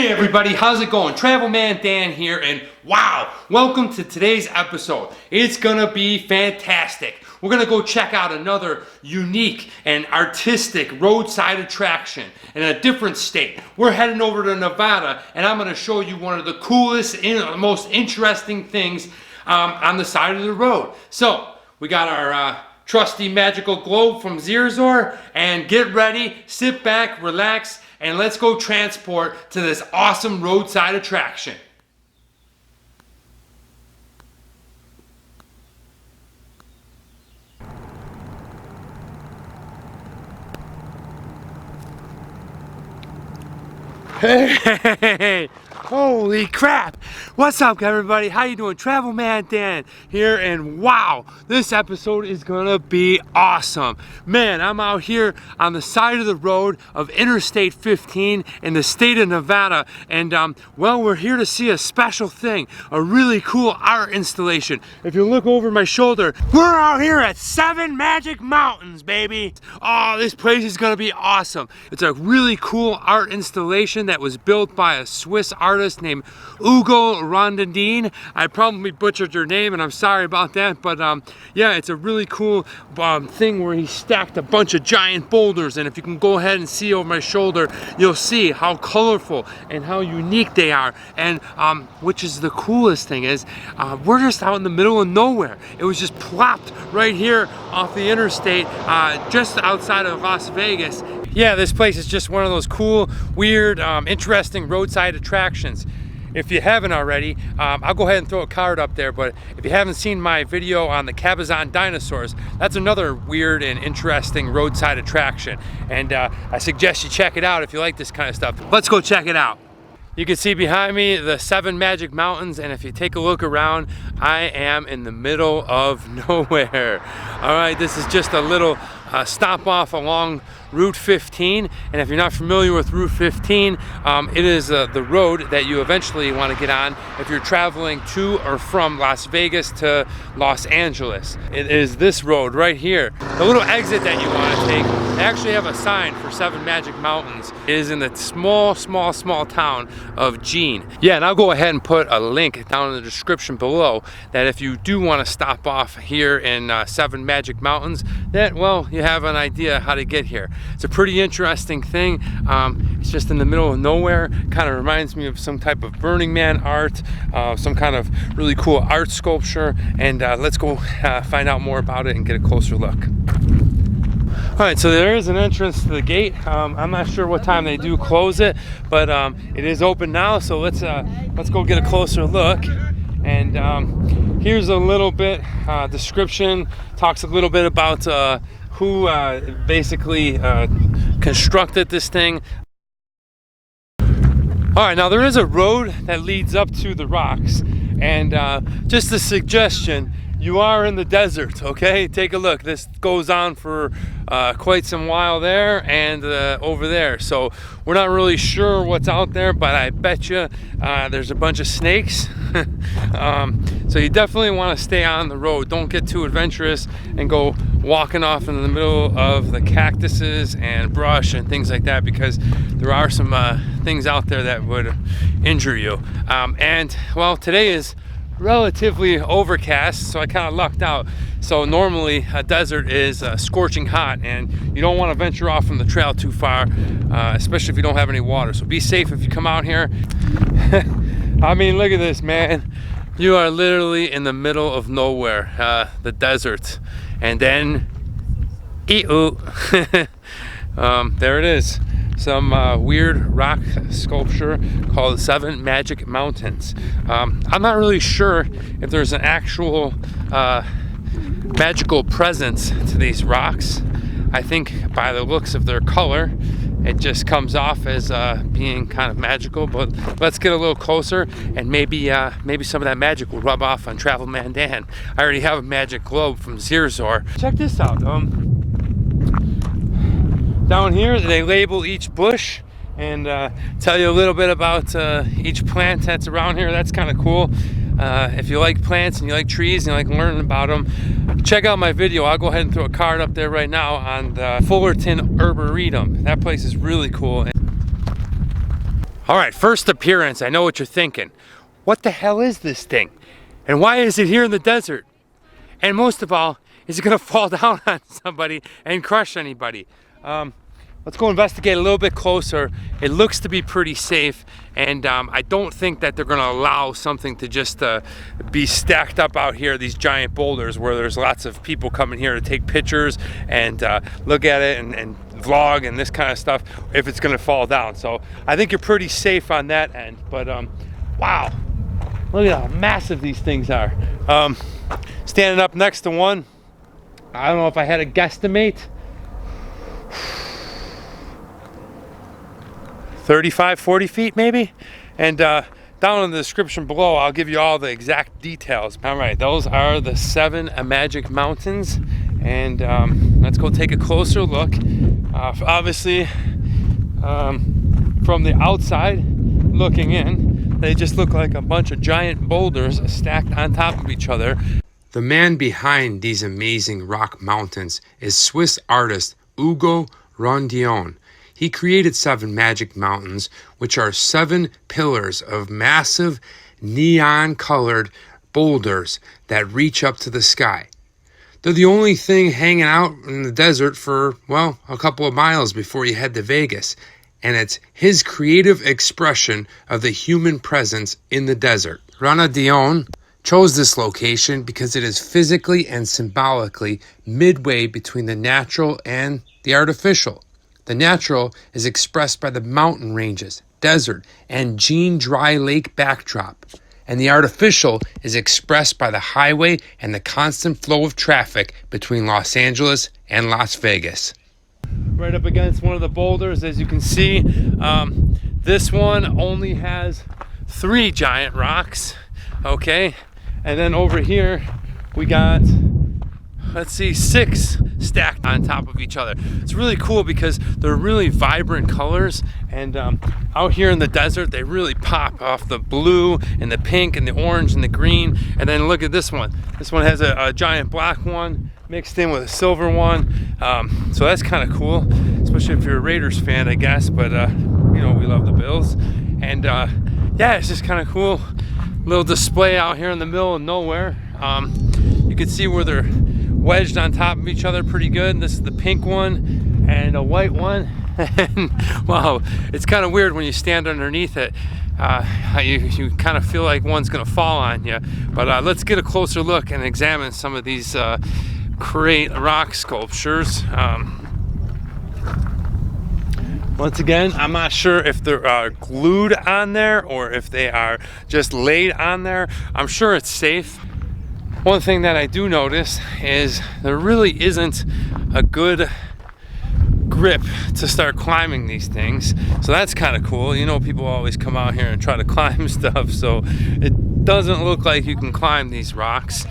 Hey everybody, how's it going? Travel Man Dan here, and wow, welcome to today's episode. It's gonna be fantastic. We're gonna go check out another unique and artistic roadside attraction in a different state. We're heading over to Nevada, and I'm gonna show you one of the coolest, most interesting things on the side of the road. So, we got our trusty magical globe from Zirzor, and get ready, sit back, relax, and let's go transport to this awesome roadside attraction. Hey, holy crap! What's up, everybody? How you doing? Travel Man Dan here, and wow, this episode is gonna be awesome. Man, I'm out here on the side of the road of Interstate 15 in the state of Nevada, and well, we're here to see a special thing, a really cool art installation. If you look over my shoulder, we're out here at 7 Magic Mountains, baby. Oh, this place is gonna be awesome. It's a really cool art installation that was built by a Swiss artist named UGO RONDINOne. I probably butchered your name, and I'm sorry about that, but yeah, it's a really cool thing where he stacked a bunch of giant boulders, and if you can go ahead and see over my shoulder, you'll see how colorful and how unique they are. And which is the coolest thing is, we're just out in the middle of nowhere. It was just plopped right here off the interstate, just outside of Las Vegas. Yeah, this place is just one of those cool, weird, interesting roadside attractions. If you haven't already, I'll go ahead and throw a card up there, but if you haven't seen my video on the Cabazon dinosaurs, that's another weird and interesting roadside attraction. And I suggest you check it out if you like this kind of stuff. Let's go check it out. You can see behind me the 7 Magic Mountains, and if you take a look around, I am in the middle of nowhere. All right, this is just a little stop off along Route 15, and if you're not familiar with Route 15, it is the road that you eventually want to get on if you're traveling to or from Las Vegas to Los Angeles. It is this road right here. The little exit that you want to take, they actually have a sign for 7 Magic Mountains. It is in the small town of Jean. Yeah, and I'll go ahead and put a link down in the description below that if you do want to stop off here in 7 Magic Mountains, that, well, you have an idea how to get here. It's a pretty interesting thing. It's just in the middle of nowhere. Kind of reminds me of some type of Burning Man art, some kind of really cool art sculpture, and let's go find out more about it and get a closer look. All right, so there is an entrance to the gate. I'm not sure what time they do close it, but it is open now, so let's go get a closer look. And here's a little bit description, talks a little bit about who basically constructed this thing. All right, now there is a road that leads up to the rocks, and just a suggestion, you are in the desert, okay? Take a look. This goes on for quite some while there and over there. So we're not really sure what's out there, but I bet you there's a bunch of snakes. So you definitely want to stay on the road. Don't get too adventurous and go walking off in the middle of the cactuses and brush and things like that, because there are some things out there that would injure you. And well, today is relatively overcast, so I kind of lucked out. So normally a desert is scorching hot, and you don't want to venture off from the trail too far, especially if you don't have any water. So be safe if you come out here. I mean, look at this, man. You are literally in the middle of nowhere, the desert, and then there it is. Some weird rock sculpture called 7 Magic Mountains. I'm not really sure if there's an actual magical presence to these rocks. I think by the looks of their color, it just comes off as being kind of magical, but let's get a little closer, and maybe some of that magic will rub off on Travel Man Dan. I already have a magic globe from Zirzor. Check this out. Down here, they label each bush and tell you a little bit about each plant that's around here. That's kind of cool. If you like plants and you like trees and you like learning about them, check out my video. I'll go ahead and throw a card up there right now on the Fullerton Arboretum. That place is really cool. All right, first appearance. I know what you're thinking. What the hell is this thing? And why is it here in the desert? And most of all, is it gonna fall down on somebody and crush anybody? Let's go investigate a little bit closer. It looks to be pretty safe, and I don't think that they're gonna allow something to just be stacked up out here, these giant boulders where there's lots of people coming here to take pictures and look at it and vlog and this kind of stuff if it's gonna fall down. So I think you're pretty safe on that end, but wow, look at how massive these things are. Standing up next to one, I don't know if I had a guesstimate, 35, 40 feet maybe. And down in the description below, I'll give you all the exact details. All right, those are the 7 magic mountains. And let's go take a closer look. Obviously, from the outside looking in, they just look like a bunch of giant boulders stacked on top of each other. The man behind these amazing rock mountains is Swiss artist UGO RONDINONE. He created 7 magic mountains, which are 7 pillars of massive neon-colored boulders that reach up to the sky. They're the only thing hanging out in the desert for, well, a couple of miles before you head to Vegas. And it's his creative expression of the human presence in the desert. RONDINONE chose this location because it is physically and symbolically midway between the natural and the artificial. The natural is expressed by the mountain ranges, desert, and Jean dry lake backdrop. And the artificial is expressed by the highway and the constant flow of traffic between Los Angeles and Las Vegas. Right up against one of the boulders, as you can see, this one only has 3 giant rocks, okay? And then over here, we got, let's see, 6 stacked on top of each other. It's really cool because they're really vibrant colors, and out here in the desert they really pop off the blue and the pink and the orange and the green. And then look at this one. This one has a giant black one mixed in with a silver one, so that's kind of cool, especially if you're a Raiders fan, I guess, but you know, we love the Bills. And yeah, it's just kind of cool little display out here in the middle of nowhere. You can see where they're wedged on top of each other pretty good. This is the pink one and a white one. And wow, it's kind of weird when you stand underneath it. You kind of feel like one's gonna fall on you. But let's get a closer look and examine some of these great rock sculptures. Once again, I'm not sure if they're glued on there or if they are just laid on there. I'm sure it's safe. One thing that I do notice is there really isn't a good grip to start climbing these things. So that's kind of cool. You know, people always come out here and try to climb stuff, so it doesn't look like you can climb these rocks.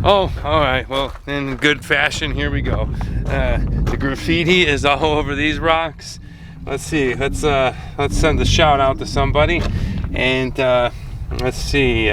Oh, all right, well, in good fashion, here we go. The graffiti is all over these rocks. Let's see, let's send a shout out to somebody. And let's see,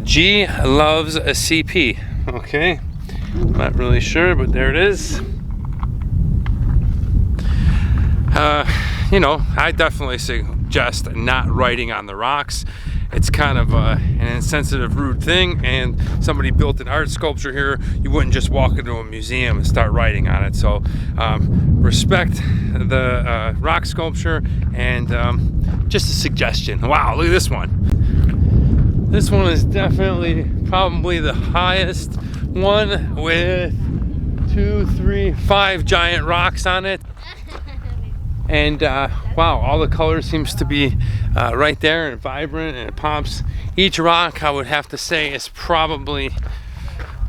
G loves a CP. Okay, I'm not really sure, but there it is. You know, I definitely suggest not writing on the rocks. It's kind of an insensitive, rude thing, and somebody built an art sculpture here. You wouldn't just walk into a museum and start writing on it. So respect the rock sculpture, and just a suggestion. Wow, look at this one. This one is definitely probably the highest one, with 2, 3, 5 giant rocks on it. And wow, all the color seems to be right there and vibrant, and it pops. Each rock, I would have to say, is probably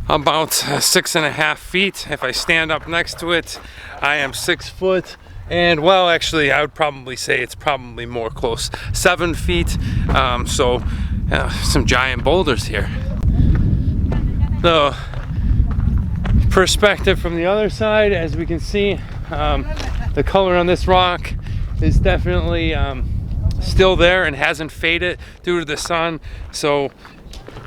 about 6.5 feet. If I stand up next to it, I am 6 foot. And well, actually, I would probably say it's probably more close, 7 feet. So some giant boulders here. So perspective from the other side, as we can see, the color on this rock is definitely still there and hasn't faded due to the sun. So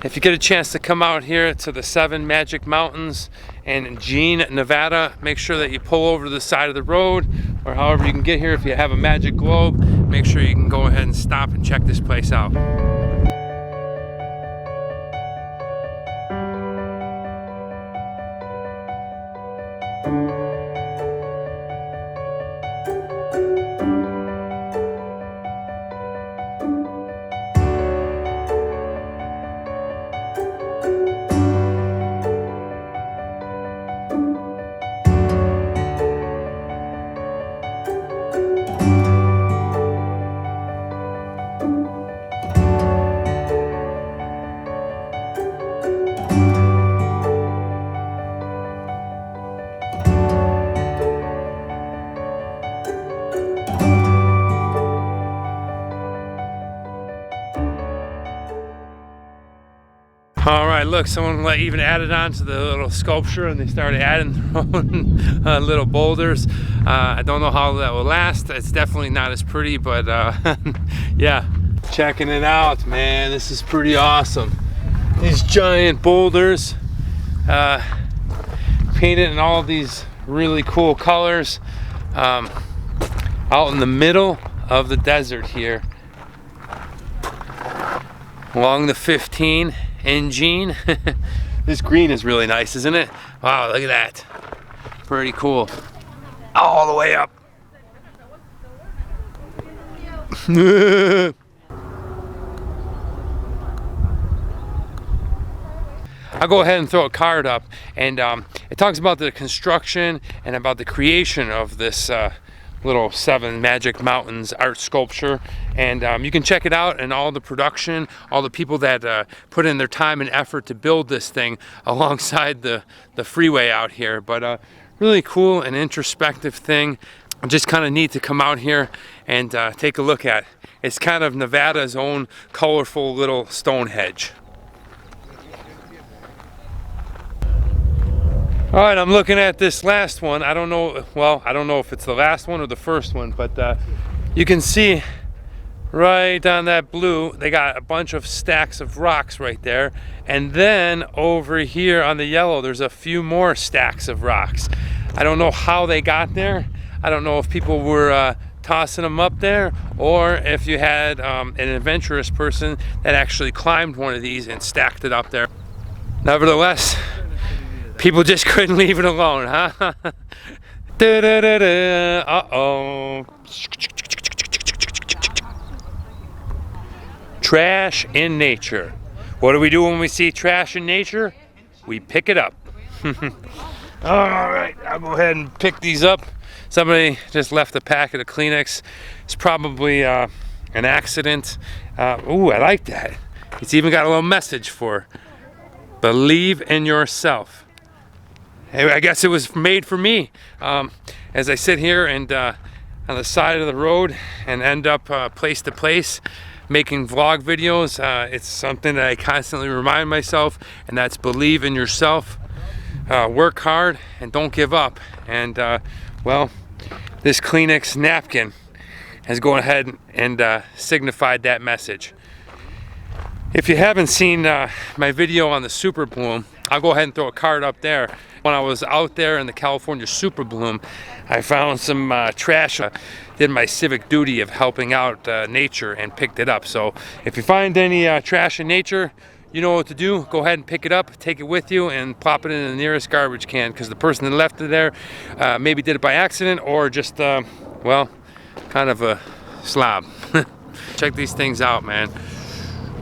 if you get a chance to come out here to the 7 Magic Mountains in Jean, Nevada, make sure that you pull over to the side of the road, or however you can get here. If you have a magic globe, make sure you can go ahead and stop and check this place out. All right, look, someone even added on to the little sculpture, and they started adding their own little boulders. I don't know how that will last. It's definitely not as pretty, but yeah, checking it out, man. This is pretty awesome. These giant boulders, painted in all these really cool colors, out in the middle of the desert here, along the 15 in Jean. This green is really nice, isn't it? Wow, look at that. Pretty cool. All the way up. I'll go ahead and throw a card up, and it talks about the construction and about the creation of this little 7 Magic Mountains art sculpture, and you can check it out, and all the production, all the people that put in their time and effort to build this thing alongside the freeway out here. But really cool and introspective thing. Just kind of neat to come out here and take a look at. It's kind of Nevada's own colorful little Stonehenge. All right, I'm looking at this last one. I don't know, well, I don't know if it's the last one or the first one, but you can see right on that blue, they got a bunch of stacks of rocks right there. And then over here on the yellow, there's a few more stacks of rocks. I don't know how they got there. I don't know if people were tossing them up there, or if you had an adventurous person that actually climbed one of these and stacked it up there. Nevertheless, people just couldn't leave it alone, huh? Uh-oh. Trash in nature. What do we do when we see trash in nature? We pick it up. All right, I'll go ahead and pick these up. Somebody just left a packet of Kleenex. It's probably an accident. Ooh, I like that. It's even got a little message for believe in yourself. I guess it was made for me. As I sit here and on the side of the road and end up place to place making vlog videos, it's something that I constantly remind myself, and that's believe in yourself, work hard, and don't give up. And well, this Kleenex napkin has gone ahead and signified that message. If you haven't seen my video on the super bloom, I'll go ahead and throw a card up there. When I was out there in the California super bloom, I found some trash. Did my civic duty of helping out nature and picked it up. So if you find any trash in nature, you know what to do. Go ahead and pick it up, take it with you, and plop it in the nearest garbage can, because the person that left it there maybe did it by accident, or just, well, kind of a slob. Check these things out, man.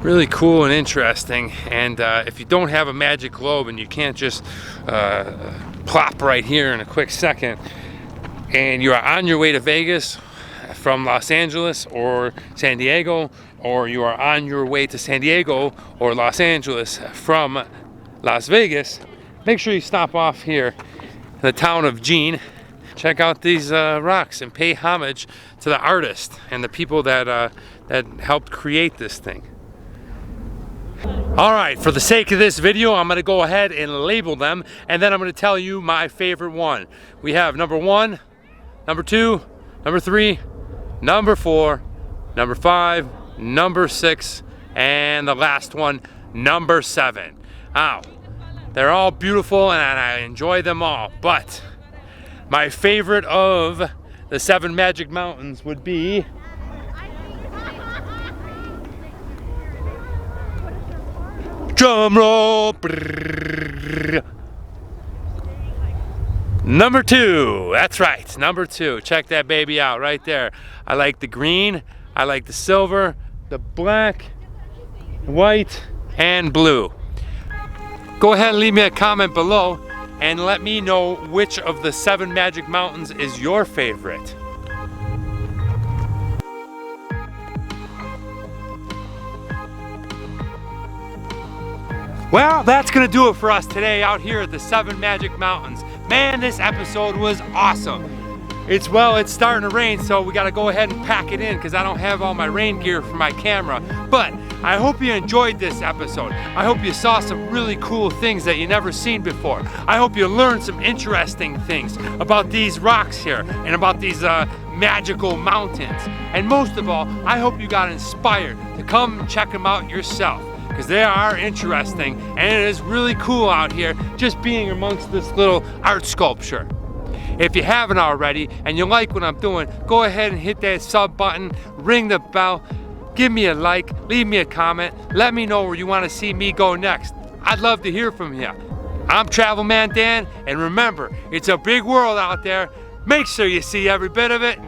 Really cool and interesting. And if you don't have a magic globe and you can't just plop right here in a quick second, and you are on your way to Vegas from Los Angeles or San Diego, or you are on your way to San Diego or Los Angeles from Las Vegas, make sure you stop off here in the town of Jean. Check out these rocks and pay homage to the artist and the people that helped create this thing. All right, for the sake of this video, I'm gonna go ahead and label them, and then I'm gonna tell you my favorite one. We have number 1, number 2, number 3, number 4, number 5, number 6, and the last one, number 7. Now, they're all beautiful and I enjoy them all, but my favorite of the 7 magic mountains would be drum roll. Number 2, that's right, number 2. Check that baby out right there. I like the green, I like the silver, the black, white, and blue. Go ahead and leave me a comment below and let me know which of the 7 magic mountains is your favorite. Well, that's gonna do it for us today out here at the 7 magic mountains. Man, this episode was awesome. It's starting to rain, so we gotta go ahead and pack it in because I don't have all my rain gear for my camera. But I hope you enjoyed this episode. I hope you saw some really cool things that you never seen before. I hope you learned some interesting things about these rocks here and about these magical mountains. And most of all, I hope you got inspired to come and check them out yourself, because they are interesting and it is really cool out here just being amongst this little art sculpture. If you haven't already and you like what I'm doing, go ahead and hit that sub button, ring the bell, give me a like, leave me a comment, let me know where you want to see me go next. I'd love to hear from you. I'm Travel Man Dan, and remember, it's a big world out there. Make sure you see every bit of it.